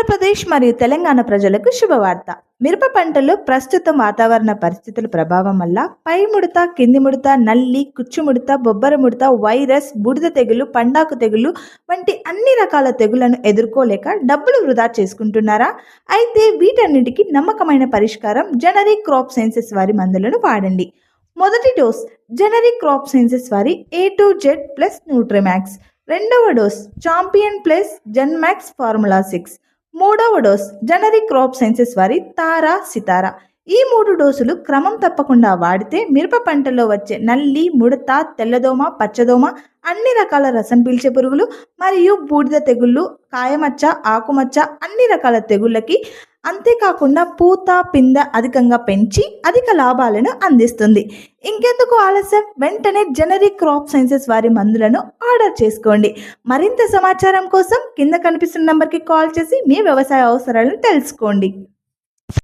ఆంధ్రప్రదేశ్ మరియు తెలంగాణ ప్రజలకు శుభవార్త. మిరప పంటలో ప్రస్తుతం వాతావరణ పరిస్థితుల ప్రభావం వల్ల పై ముడత, కింది ముడత, నల్లి, కుచ్చుముడత, బొబ్బర ముడత, వైరస్, బూడిద తెగులు, పండాకు తెగులు వంటి అన్ని రకాల తెగుళ్లను ఎదుర్కోలేక డబ్బులు వృధా చేసుకుంటున్నారా? అయితే వీటన్నిటికీ నమ్మకమైన పరిష్కారం జనరిక్ క్రాప్ సైన్సెస్ వారి మందులను వాడండి. మొదటి డోస్ జనరిక్ క్రాప్ సైన్సెస్ వారి A2Z ప్లస్ న్యూట్రిమాక్స్. రెండవ dose champion plus Genmax formula 6. మూడవ డోస్ జనరిక్ క్రాప్ సైన్సెస్ వారి తారా సితారా. ఈ 3 డోసులు క్రమం తప్పకుండా వాడితే మిరప పంటలో వచ్చే నల్లి, ముడత, తెల్లదోమ, పచ్చదోమ, అన్ని రకాల రసం పీల్చే పురుగులు మరియు బూడిద తెగుళ్ళు, కాయమచ్చ, ఆకుమచ్చ, అన్ని రకాల తెగుళ్ళకి, అంతేకాకుండా పూత పింద అధికంగా పెంచి అధిక లాభాలను అందిస్తుంది. ఇంకెందుకు ఆలస్యం, వెంటనే జనరిక్ క్రాప్ సైన్సెస్ వారి మందులను ఆర్డర్ చేసుకోండి. మరింత సమాచారం కోసం కింద కనిపిస్తున్న నంబర్కి కాల్ చేసి మీ వ్యవసాయ అవసరాలను తెలుసుకోండి.